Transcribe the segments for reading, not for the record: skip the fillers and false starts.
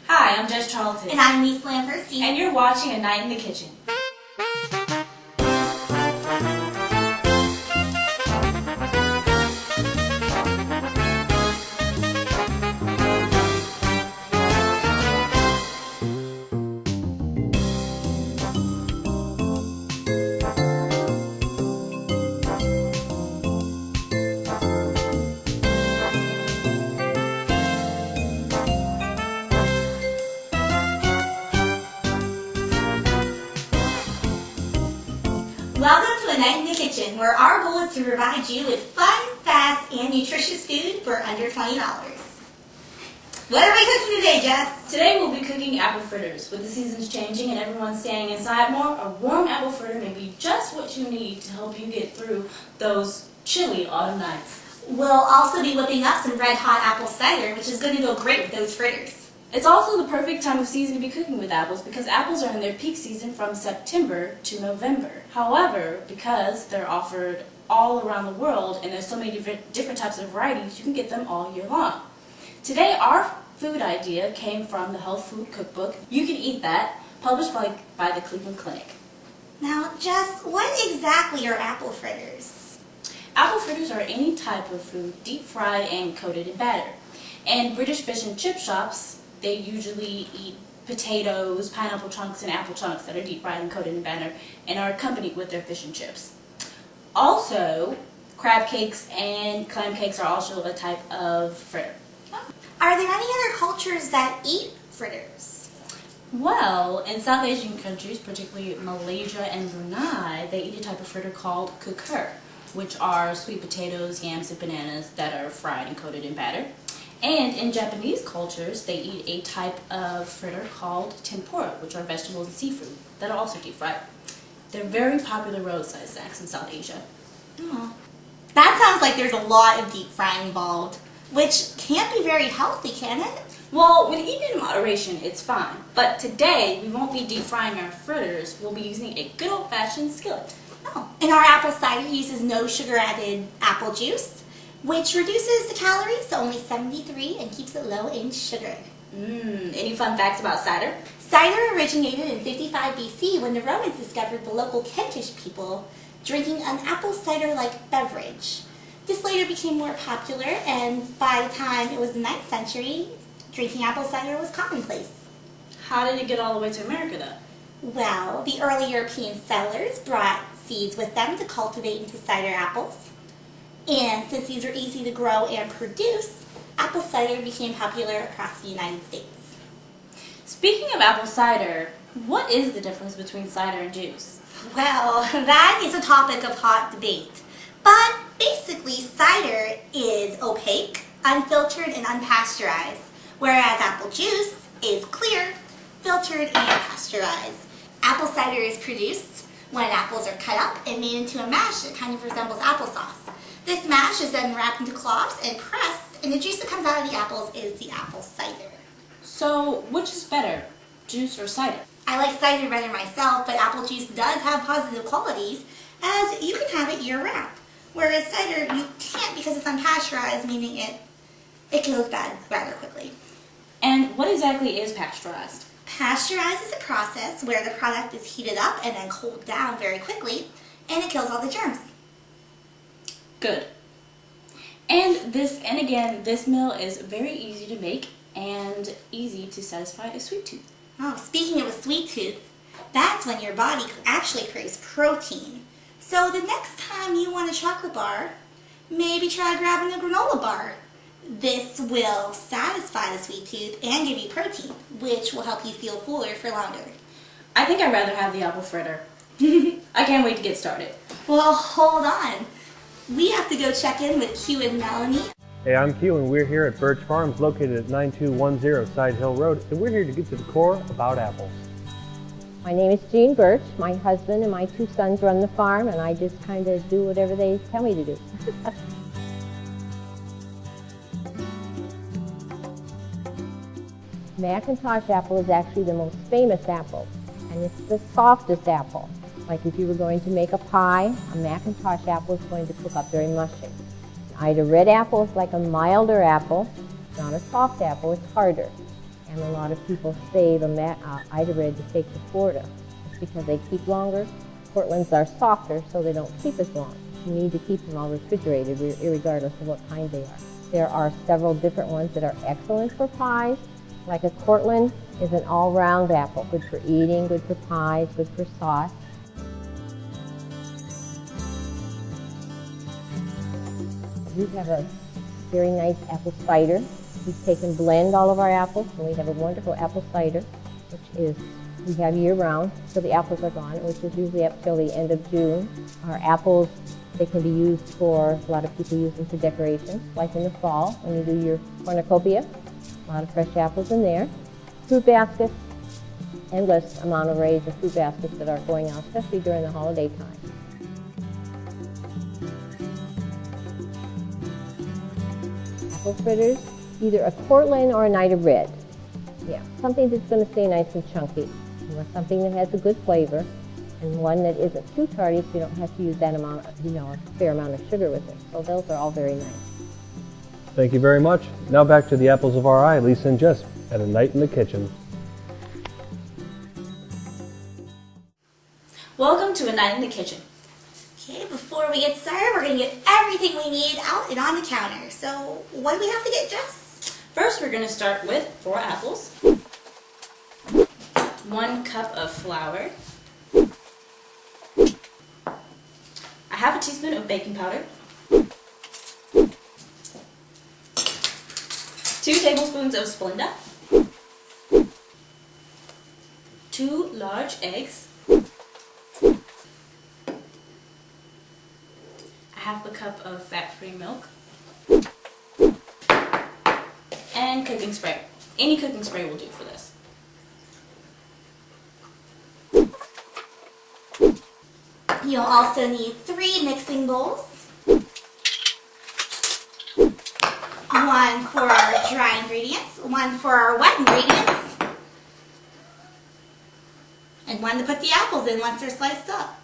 Hi, I'm Judge Charlton. And I'm Miss Lamberstein. And you're watching A Night in the Kitchen. Welcome to A Night in the Kitchen, where our goal is to provide you with fun, fast, and nutritious food for under $20. What are we cooking today, Jess? Today we'll be cooking apple fritters. With the seasons changing and everyone staying inside more, a warm apple fritter may be just what you need to help you get through those chilly autumn nights. We'll also be whipping up some red hot apple cider, which is going to go great with those fritters. It's also the perfect time of season to be cooking with apples because apples are in their peak season from September to November. However, because they're offered all around the world and there's so many different types of varieties, you can get them all year long. Today, our food idea came from the Health Food Cookbook, You Can Eat That, published by the Cleveland Clinic. Now, Jess, what exactly are apple fritters? Apple fritters are any type of food deep fried and coated in batter. And British fish and chip shops, they usually eat potatoes, pineapple chunks, and apple chunks that are deep fried and coated in batter and are accompanied with their fish and chips. Also, crab cakes and clam cakes are also a type of fritter. Are there any other cultures that eat fritters? Well, in South Asian countries, particularly Malaysia and Brunei, they eat a type of fritter called kukur, which are sweet potatoes, yams, and bananas that are fried and coated in batter. And in Japanese cultures, they eat a type of fritter called tempura, which are vegetables and seafood that are also deep fried. They're very popular roadside snacks in South Asia. Oh. That sounds like there's a lot of deep frying involved, which can't be very healthy, can it? Well, when eaten in moderation, it's fine. But today, we won't be deep frying our fritters. We'll be using a good old-fashioned skillet. Oh. And our apple cider uses no sugar-added apple juice, which reduces the calories to only 73 and keeps it low in sugar. Any fun facts about cider? Cider originated in 55 BC when the Romans discovered the local Kentish people drinking an apple cider-like beverage. This later became more popular, and by the time it was the 9th century, drinking apple cider was commonplace. How did it get all the way to America, though? Well, the early European settlers brought seeds with them to cultivate into cider apples. And since these are easy to grow and produce, apple cider became popular across the United States. Speaking of apple cider, what is the difference between cider and juice? Well, that is a topic of hot debate. But basically, cider is opaque, unfiltered, and unpasteurized, whereas apple juice is clear, filtered, and pasteurized. Apple cider is produced when apples are cut up and made into a mash that kind of resembles applesauce. This mash is then wrapped into cloths and pressed, and the juice that comes out of the apples is the apple cider. So, which is better, juice or cider? I like cider better myself, but apple juice does have positive qualities, as you can have it year-round. Whereas cider, you can't because it's unpasteurized, meaning it goes bad rather quickly. And what exactly is pasteurized? Pasteurized is a process where the product is heated up and then cooled down very quickly, and it kills all the germs. Good. And again, this meal is very easy to make and easy to satisfy a sweet tooth. Oh, speaking of a sweet tooth, that's when your body actually craves protein. So the next time you want a chocolate bar, maybe try grabbing a granola bar. This will satisfy the sweet tooth and give you protein, which will help you feel fuller for longer. I think I'd rather have the apple fritter. I can't wait to get started. Well, hold on. We have to go check in with Q and Melanie. Hey, I'm Q, and we're here at Birch Farms, located at 9210 Side Hill Road, and we're here to get to the core about apples. My name is Jean Birch. My husband and my 2 sons run the farm, and I just kind of do whatever they tell me to do. Macintosh apple is actually the most famous apple, and it's the softest apple. Like if you were going to make a pie, a Macintosh apple is going to cook up very mushy. Ida red apple is like a milder apple. It's not a soft apple, it's harder. And a lot of people save Ida Red to take to Florida. It's because they keep longer. Portlands are softer, so they don't keep as long. You need to keep them all refrigerated, regardless of what kind they are. There are several different ones that are excellent for pies. Like a Cortland is an all-round apple, good for eating, good for pies, good for sauce. We have a very nice apple cider. We've taken blend all of our apples, and we have a wonderful apple cider, which we have year-round till the apples are gone, which is usually up till the end of June. Our apples, they can be used for, a lot of people use them for decorations, like in the fall when you do your cornucopia. A lot of fresh apples in there. Fruit baskets, endless amount of arrays of fruit baskets that are going out, especially during the holiday time. Apple fritters, either a Cortland or an Ida Red. Yeah, something that's going to stay nice and chunky. You want something that has a good flavor, and one that isn't too tardy, so you don't have to use that amount, a fair amount of sugar with it. So those are all very nice. Thank you very much. Now back to the apples of our eye, Lisa and Jess, at A Night in the Kitchen. Welcome to A Night in the Kitchen. Okay, before we get started, we're going to get everything we need out and on the counter. So, what do we have to get, Jess? First, we're going to start with 4 apples, 1 cup of flour, a half a teaspoon of baking powder, 2 tablespoons of Splenda, 2 large eggs, a half a cup of fat-free milk, and cooking spray. Any cooking spray will do for this. You'll also need 3 mixing bowls. 1 for our dry ingredients, 1 for our wet ingredients, and 1 to put the apples in once they're sliced up.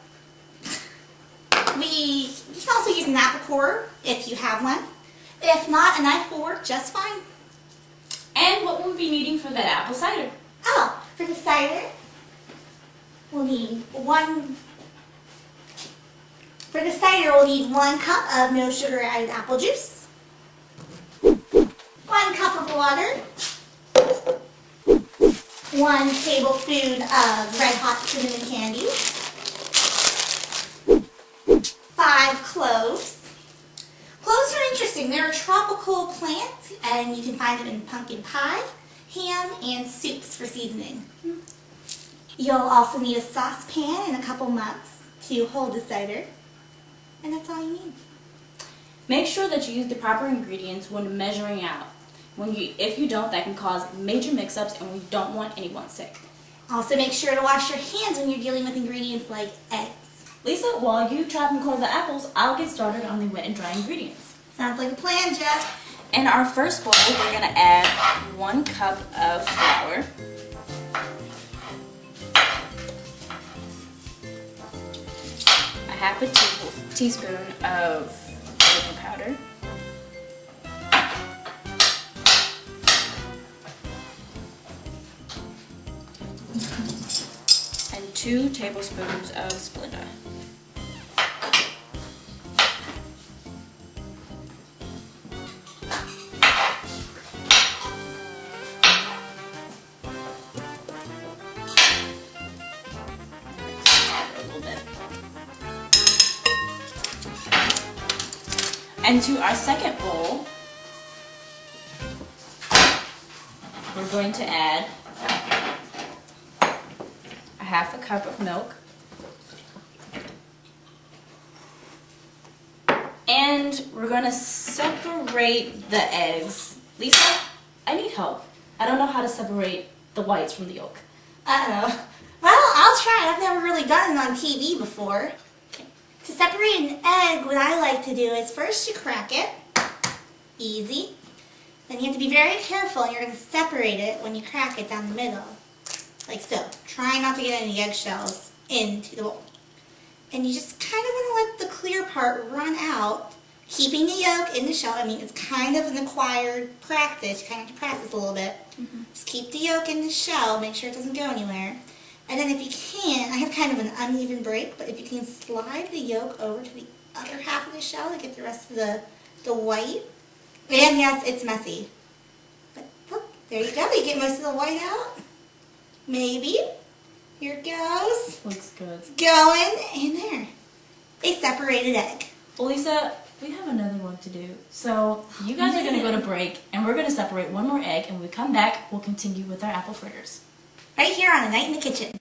You can also use an apple corer if you have one. If not, a knife will work just fine. And what we'll be needing for that apple cider? Oh, for the cider, we'll need 1 cup of no sugar added apple juice, 1 cup of water, 1 tablespoon of red hot cinnamon candy, 5 cloves. Cloves are interesting. They're a tropical plant, and you can find them in pumpkin pie, ham, and soups for seasoning. You'll also need a saucepan and a couple mugs to hold the cider, and that's all you need. Make sure that you use the proper ingredients when measuring out. If you don't, that can cause major mix-ups, and we don't want anyone sick. Also, make sure to wash your hands when you're dealing with ingredients like eggs. Lisa, while you chop and core the apples, I'll get started on the wet and dry ingredients. Sounds like a plan, Jess. In our first bowl, we're going to add 1 cup of flour, a half a teaspoon of baking powder, and 2 tablespoons of Splenda. And to our second bowl, we're going to add a half a cup of milk and we're going to separate the eggs. Lisa, I need help. I don't know how to separate the whites from the yolk. Uh-oh. Well, I'll try. I've never really done it on TV before. To separate an egg, what I like to do is first you crack it. Easy. Then you have to be very careful, and you're going to separate it when you crack it down the middle. Like so. Try not to get any eggshells into the bowl. And you just kind of want to let the clear part run out Keeping the yolk in the shell, I mean, it's kind of an acquired practice. You kind of have to practice a little bit. Just keep the yolk in the shell, make sure it doesn't go anywhere. And then if you can, I have kind of an uneven break, but if you can slide the yolk over to the other half of the shell to get the rest of the white. And yes, it's messy. But look, there you go. You get most of the white out. Maybe. Here it goes. Looks good. It's going in there. A separated egg. Well, Lisa, we have another one to do. So you guys are going to go to break, and we're going to separate one more egg, and when we come back, we'll continue with our apple fritters. Right here on A Night in the Kitchen.